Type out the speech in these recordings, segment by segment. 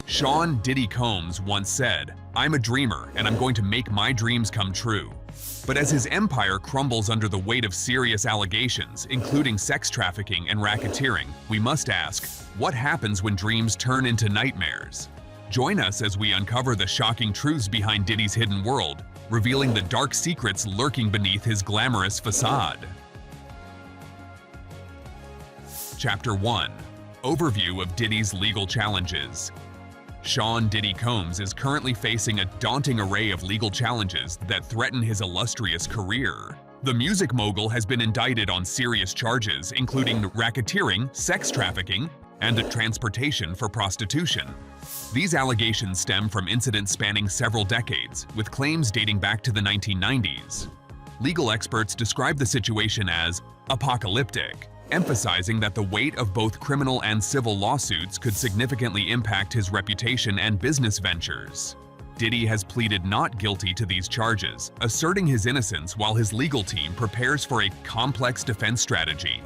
Sean "Diddy" Combs once said, "I'm a dreamer and I'm going to make my dreams come true." But as his empire crumbles under the weight of serious allegations, including sex trafficking and racketeering, we must ask, what happens when dreams turn into nightmares? Join us as we uncover the shocking truths behind Diddy's hidden world, revealing the dark secrets lurking beneath his glamorous facade. Chapter 1. Overview of Diddy's legal challenges. Sean "Diddy" Combs is currently facing a daunting array of legal challenges that threaten his illustrious career. The music mogul has been indicted on serious charges, including racketeering, sex trafficking, and transportation for prostitution. These allegations stem from incidents spanning several decades, with claims dating back to the 1990s. Legal experts describe the situation as apocalyptic, emphasizing that the weight of both criminal and civil lawsuits could significantly impact his reputation and business ventures. Diddy has pleaded not guilty to these charges, asserting his innocence while his legal team prepares for a complex defense strategy.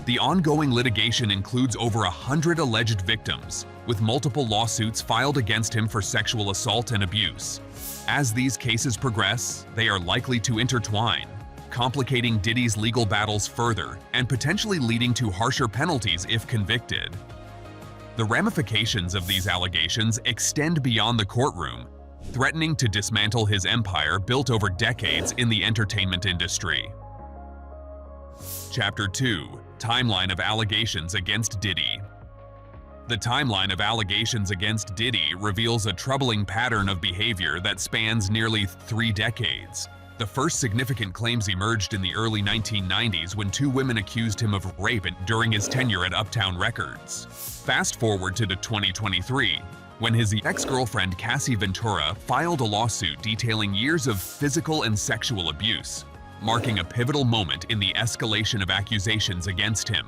The ongoing litigation includes over 100 alleged victims, with multiple lawsuits filed against him for sexual assault and abuse. As these cases progress, they are likely to intertwine, complicating Diddy's legal battles further and potentially leading to harsher penalties if convicted. The ramifications of these allegations extend beyond the courtroom, threatening to dismantle his empire built over decades in the entertainment industry. Chapter 2. Timeline of allegations against Diddy. The timeline of allegations against Diddy reveals a troubling pattern of behavior that spans nearly 3 decades. The first significant claims emerged in the early 1990s when 2 women accused him of rape during his tenure at Uptown Records. Fast forward to 2023, when his ex-girlfriend Cassie Ventura filed a lawsuit detailing years of physical and sexual abuse, marking a pivotal moment in the escalation of accusations against him.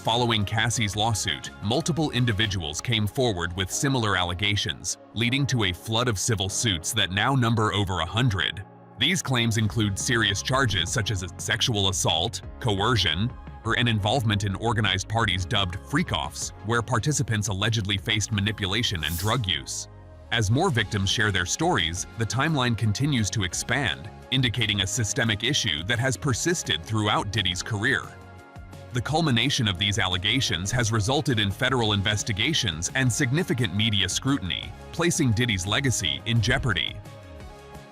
Following Cassie's lawsuit, multiple individuals came forward with similar allegations, leading to a flood of civil suits that now number over 100. These claims include serious charges such as sexual assault, coercion, or an involvement in organized parties dubbed freak-offs, where participants allegedly faced manipulation and drug use. As more victims share their stories, the timeline continues to expand, indicating a systemic issue that has persisted throughout Diddy's career. The culmination of these allegations has resulted in federal investigations and significant media scrutiny, placing Diddy's legacy in jeopardy.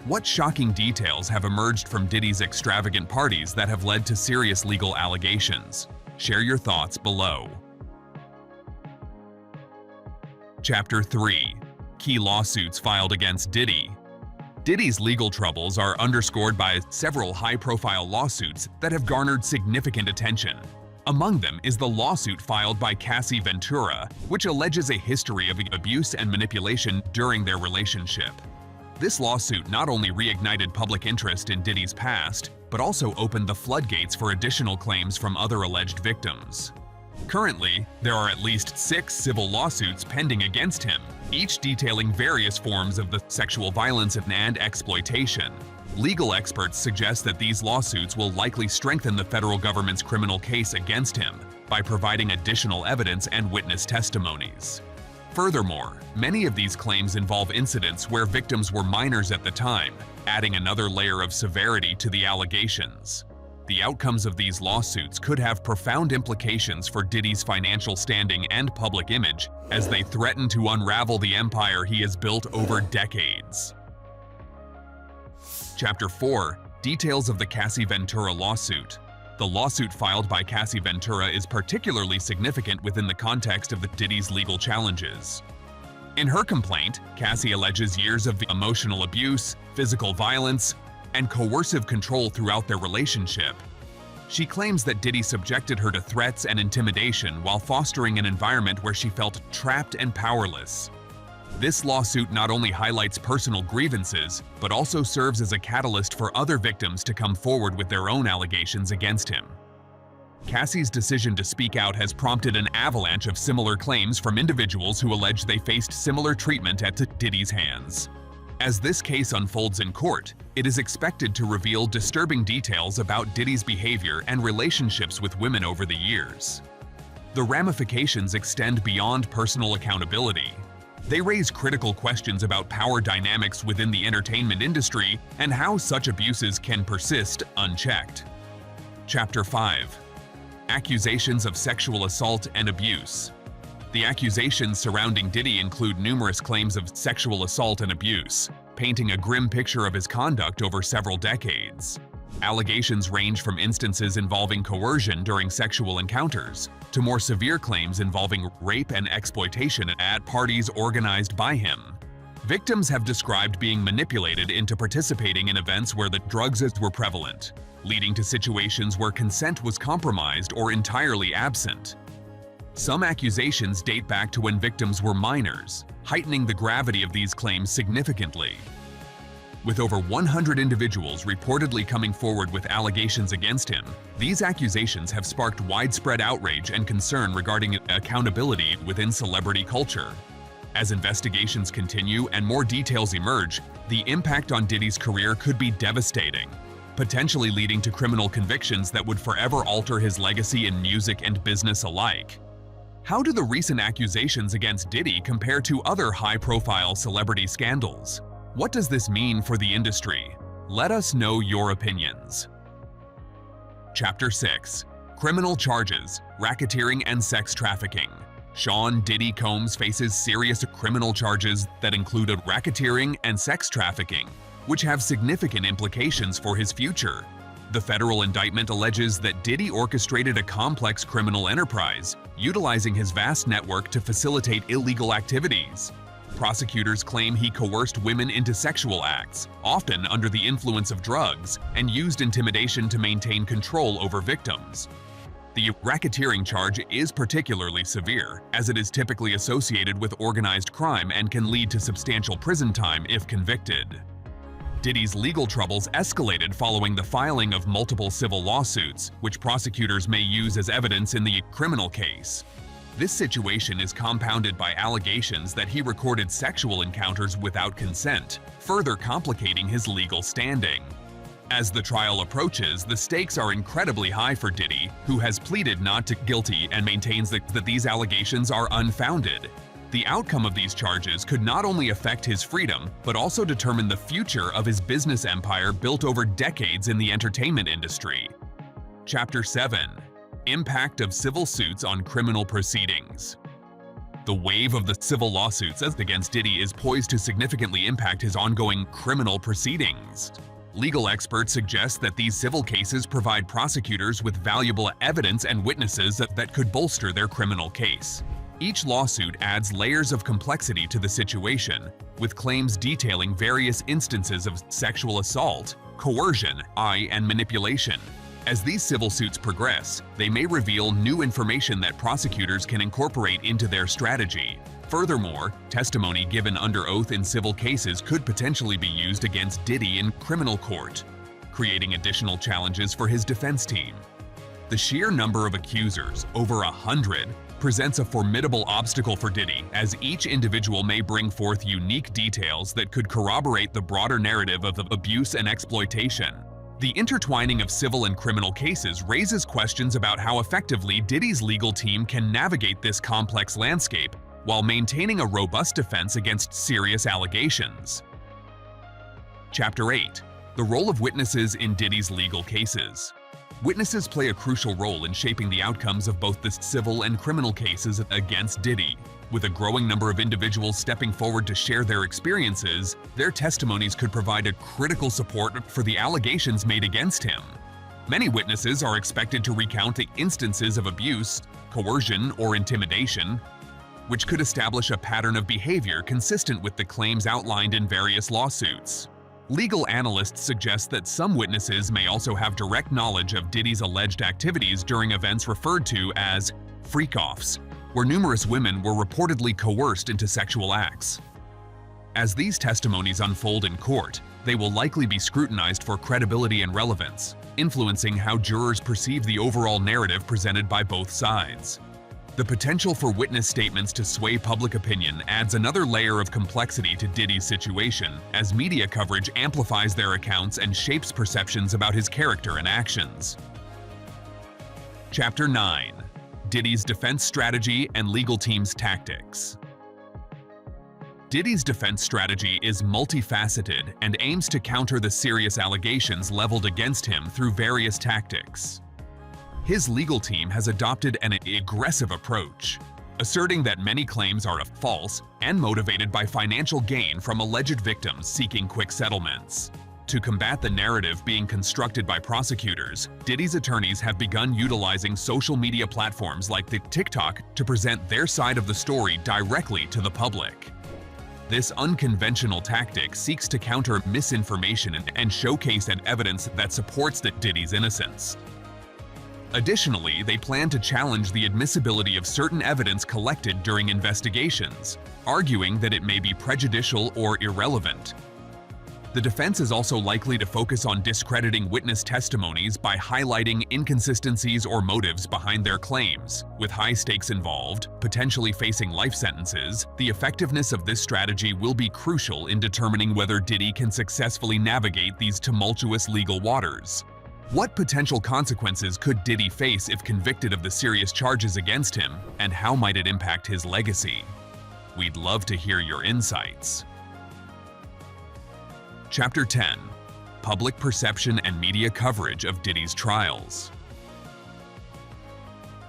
What shocking details have emerged from Diddy's extravagant parties that have led to serious legal allegations? Share your thoughts below. Chapter 3. Key lawsuits filed against Diddy. Diddy's legal troubles are underscored by several high-profile lawsuits that have garnered significant attention. Among them is the lawsuit filed by Cassie Ventura, which alleges a history of abuse and manipulation during their relationship. This lawsuit not only reignited public interest in Diddy's past, but also opened the floodgates for additional claims from other alleged victims. Currently, there are at least 6 civil lawsuits pending against him, each detailing various forms of the sexual violence and exploitation. Legal experts suggest that these lawsuits will likely strengthen the federal government's criminal case against him by providing additional evidence and witness testimonies. Furthermore, many of these claims involve incidents where victims were minors at the time, adding another layer of severity to the allegations. The outcomes of these lawsuits could have profound implications for Diddy's financial standing and public image as they threaten to unravel the empire he has built over decades. Chapter 4. Details of the Cassie Ventura lawsuit. The lawsuit filed by Cassie Ventura is particularly significant within the context of Diddy's legal challenges. In her complaint, Cassie alleges years of emotional abuse, physical violence, and coercive control throughout their relationship. She claims that Diddy subjected her to threats and intimidation while fostering an environment where she felt trapped and powerless. This lawsuit not only highlights personal grievances, but also serves as a catalyst for other victims to come forward with their own allegations against him. Cassie's decision to speak out has prompted an avalanche of similar claims from individuals who allege they faced similar treatment at Diddy's hands. As this case unfolds in court, it is expected to reveal disturbing details about Diddy's behavior and relationships with women over the years. The ramifications extend beyond personal accountability. They raise critical questions about power dynamics within the entertainment industry and how such abuses can persist unchecked. Chapter 5. Accusations of sexual assault and abuse. The accusations surrounding Diddy include numerous claims of sexual assault and abuse, painting a grim picture of his conduct over several decades. Allegations range from instances involving coercion during sexual encounters to more severe claims involving rape and exploitation at parties organized by him. Victims have described being manipulated into participating in events where the drugs were prevalent, leading to situations where consent was compromised or entirely absent. Some accusations date back to when victims were minors, heightening the gravity of these claims significantly. With over 100 individuals reportedly coming forward with allegations against him, these accusations have sparked widespread outrage and concern regarding accountability within celebrity culture. As investigations continue and more details emerge, the impact on Diddy's career could be devastating, potentially leading to criminal convictions that would forever alter his legacy in music and business alike. How do the recent accusations against Diddy compare to other high-profile celebrity scandals? What does this mean for the industry? Let us know your opinions. Chapter 6. Criminal Charges, Racketeering and Sex Trafficking. Sean Diddy Combs faces serious criminal charges that included racketeering and sex trafficking, which have significant implications for his future. The federal indictment alleges that Diddy orchestrated a complex criminal enterprise, utilizing his vast network to facilitate illegal activities. Prosecutors claim he coerced women into sexual acts, often under the influence of drugs, and used intimidation to maintain control over victims. The racketeering charge is particularly severe, as it is typically associated with organized crime and can lead to substantial prison time if convicted. Diddy's legal troubles escalated following the filing of multiple civil lawsuits, which prosecutors may use as evidence in the criminal case. This situation is compounded by allegations that he recorded sexual encounters without consent, further complicating his legal standing. As the trial approaches, the stakes are incredibly high for Diddy, who has pleaded not guilty and maintains that these allegations are unfounded. The outcome of these charges could not only affect his freedom, but also determine the future of his business empire built over decades in the entertainment industry. Chapter 7. Impact of civil suits on criminal proceedings. The wave of the civil lawsuits against Diddy is poised to significantly impact his ongoing criminal proceedings. Legal experts suggest that these civil cases provide prosecutors with valuable evidence and witnesses that could bolster their criminal case. Each lawsuit adds layers of complexity to the situation, with claims detailing various instances of sexual assault, coercion, and manipulation. As these civil suits progress, they may reveal new information that prosecutors can incorporate into their strategy. Furthermore, testimony given under oath in civil cases could potentially be used against Diddy in criminal court, creating additional challenges for his defense team. The sheer number of accusers, over 100, presents a formidable obstacle for Diddy, as each individual may bring forth unique details that could corroborate the broader narrative of abuse and exploitation. The intertwining of civil and criminal cases raises questions about how effectively Diddy's legal team can navigate this complex landscape while maintaining a robust defense against serious allegations. Chapter 8. The role of witnesses in Diddy's legal cases. Witnesses play a crucial role in shaping the outcomes of both the civil and criminal cases against Diddy. With a growing number of individuals stepping forward to share their experiences, their testimonies could provide a critical support for the allegations made against him. Many witnesses are expected to recount the instances of abuse, coercion, or intimidation, which could establish a pattern of behavior consistent with the claims outlined in various lawsuits. Legal analysts suggest that some witnesses may also have direct knowledge of Diddy's alleged activities during events referred to as freak-offs, where numerous women were reportedly coerced into sexual acts. As these testimonies unfold in court, they will likely be scrutinized for credibility and relevance, influencing how jurors perceive the overall narrative presented by both sides. The potential for witness statements to sway public opinion adds another layer of complexity to Diddy's situation, as media coverage amplifies their accounts and shapes perceptions about his character and actions. Chapter 9. Diddy's defense strategy and legal team's tactics. Diddy's defense strategy is multifaceted and aims to counter the serious allegations leveled against him through various tactics. His legal team has adopted an aggressive approach, asserting that many claims are false and motivated by financial gain from alleged victims seeking quick settlements. To combat the narrative being constructed by prosecutors, Diddy's attorneys have begun utilizing social media platforms like TikTok to present their side of the story directly to the public. This unconventional tactic seeks to counter misinformation and showcase evidence that supports Diddy's innocence. Additionally, they plan to challenge the admissibility of certain evidence collected during investigations, arguing that it may be prejudicial or irrelevant. The defense is also likely to focus on discrediting witness testimonies by highlighting inconsistencies or motives behind their claims. With high stakes involved, potentially facing life sentences, the effectiveness of this strategy will be crucial in determining whether Diddy can successfully navigate these tumultuous legal waters. What potential consequences could Diddy face if convicted of the serious charges against him, and how might it impact his legacy? We'd love to hear your insights. Chapter 10. Public perception and media coverage of Diddy's trials.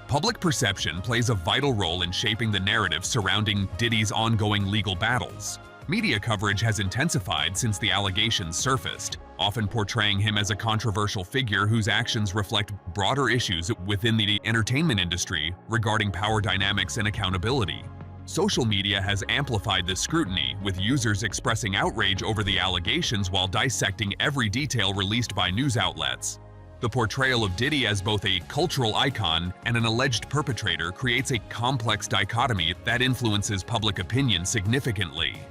Public perception plays a vital role in shaping the narrative surrounding Diddy's ongoing legal battles. Media coverage has intensified since the allegations surfaced, often portraying him as a controversial figure whose actions reflect broader issues within the entertainment industry regarding power dynamics and accountability. Social media has amplified this scrutiny, with users expressing outrage over the allegations while dissecting every detail released by news outlets. The portrayal of Diddy as both a cultural icon and an alleged perpetrator creates a complex dichotomy that influences public opinion significantly.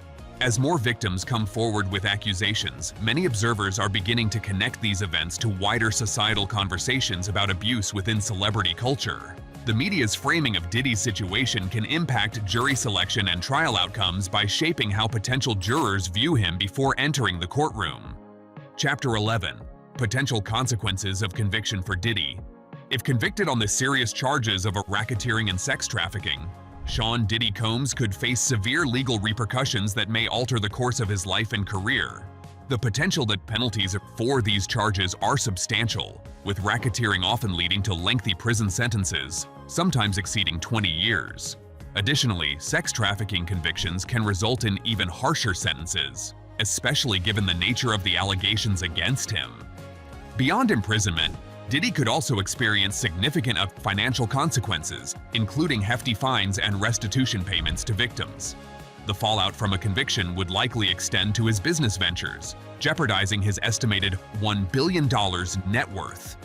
As more victims come forward with accusations, many observers are beginning to connect these events to wider societal conversations about abuse within celebrity culture. The media's framing of Diddy's situation can impact jury selection and trial outcomes by shaping how potential jurors view him before entering the courtroom. Chapter 11. Potential consequences of conviction for Diddy. If convicted on the serious charges of racketeering and sex trafficking, Sean Diddy Combs could face severe legal repercussions that may alter the course of his life and career. The potential that penalties for these charges are substantial, with racketeering often leading to lengthy prison sentences, sometimes exceeding 20 years. Additionally, sex trafficking convictions can result in even harsher sentences, especially given the nature of the allegations against him. Beyond imprisonment, Diddy could also experience significant financial consequences, including hefty fines and restitution payments to victims. The fallout from a conviction would likely extend to his business ventures, jeopardizing his estimated $1 billion net worth.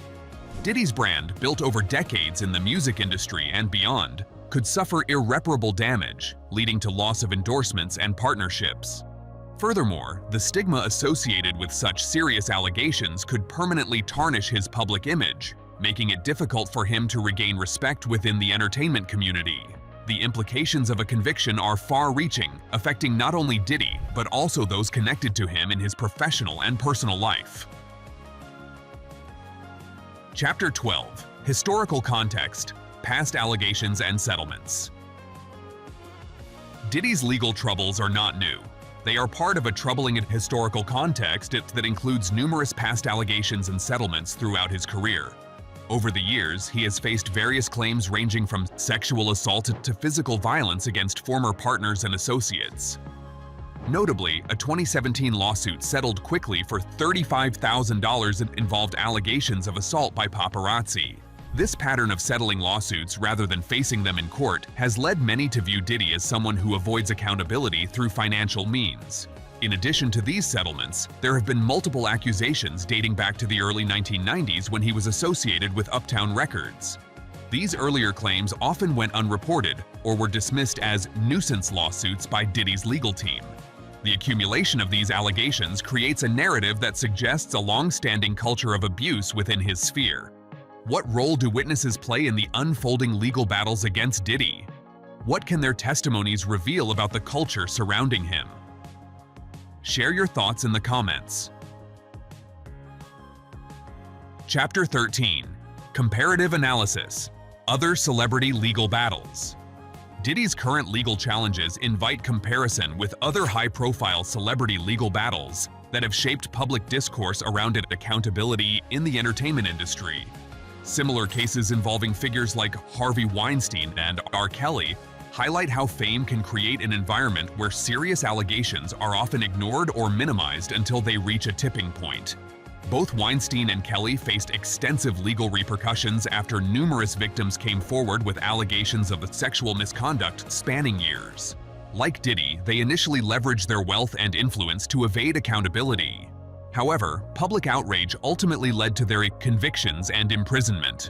Diddy's brand, built over decades in the music industry and beyond, could suffer irreparable damage, leading to loss of endorsements and partnerships. Furthermore, the stigma associated with such serious allegations could permanently tarnish his public image, making it difficult for him to regain respect within the entertainment community. The implications of a conviction are far-reaching, affecting not only Diddy, but also those connected to him in his professional and personal life. Chapter 12. Historical context, past allegations and settlements. Diddy's legal troubles are not new. They are part of a troubling historical context that includes numerous past allegations and settlements throughout his career. Over the years, he has faced various claims ranging from sexual assault to physical violence against former partners and associates. Notably, a 2017 lawsuit settled quickly for $35,000 and involved allegations of assault by paparazzi. This pattern of settling lawsuits rather than facing them in court has led many to view Diddy as someone who avoids accountability through financial means. In addition to these settlements, there have been multiple accusations dating back to the early 1990s when he was associated with Uptown Records. These earlier claims often went unreported or were dismissed as nuisance lawsuits by Diddy's legal team. The accumulation of these allegations creates a narrative that suggests a long-standing culture of abuse within his sphere. What role do witnesses play in the unfolding legal battles against Diddy? What can their testimonies reveal about the culture surrounding him? Share your thoughts in the comments. Chapter 13. Comparative analysis. Other celebrity legal battles. Diddy's current legal challenges invite comparison with other high-profile celebrity legal battles that have shaped public discourse around accountability in the entertainment industry. Similar cases involving figures like Harvey Weinstein and R. Kelly highlight how fame can create an environment where serious allegations are often ignored or minimized until they reach a tipping point. Both Weinstein and Kelly faced extensive legal repercussions after numerous victims came forward with allegations of sexual misconduct spanning years. Like Diddy, they initially leveraged their wealth and influence to evade accountability. However, public outrage ultimately led to their convictions and imprisonment.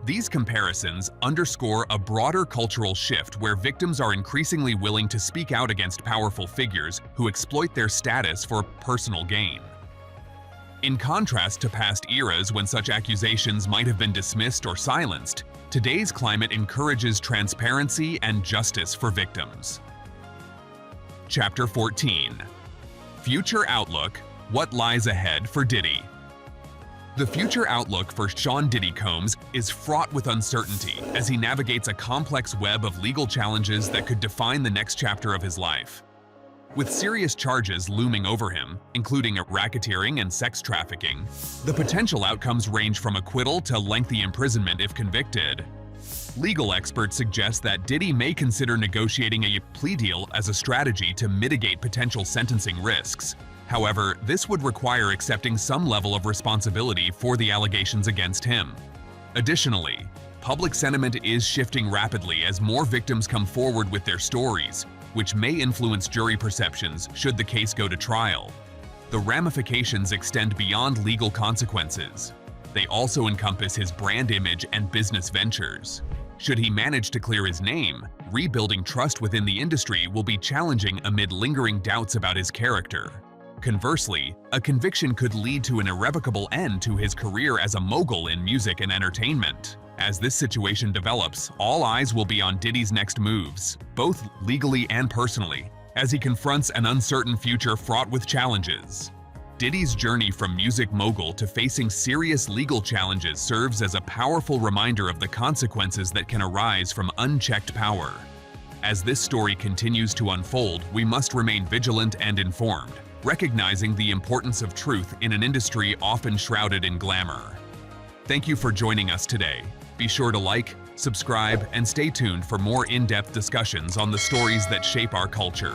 These comparisons underscore a broader cultural shift where victims are increasingly willing to speak out against powerful figures who exploit their status for personal gain. In contrast to past eras when such accusations might have been dismissed or silenced, today's climate encourages transparency and justice for victims. Chapter 14. Future Outlook: What Lies Ahead for Diddy? The future outlook for Sean Diddy Combs is fraught with uncertainty as he navigates a complex web of legal challenges that could define the next chapter of his life. With serious charges looming over him, including racketeering and sex trafficking, the potential outcomes range from acquittal to lengthy imprisonment if convicted. Legal experts suggest that Diddy may consider negotiating a plea deal as a strategy to mitigate potential sentencing risks. However, this would require accepting some level of responsibility for the allegations against him. Additionally, public sentiment is shifting rapidly as more victims come forward with their stories, which may influence jury perceptions should the case go to trial. The ramifications extend beyond legal consequences. They also encompass his brand image and business ventures. Should he manage to clear his name, rebuilding trust within the industry will be challenging amid lingering doubts about his character. Conversely, a conviction could lead to an irrevocable end to his career as a mogul in music and entertainment. As this situation develops, all eyes will be on Diddy's next moves, both legally and personally, as he confronts an uncertain future fraught with challenges. Diddy's journey from music mogul to facing serious legal challenges serves as a powerful reminder of the consequences that can arise from unchecked power. As this story continues to unfold, we must remain vigilant and informed, recognizing the importance of truth in an industry often shrouded in glamour. Thank you for joining us today. Be sure to like, subscribe, and stay tuned for more in-depth discussions on the stories that shape our culture.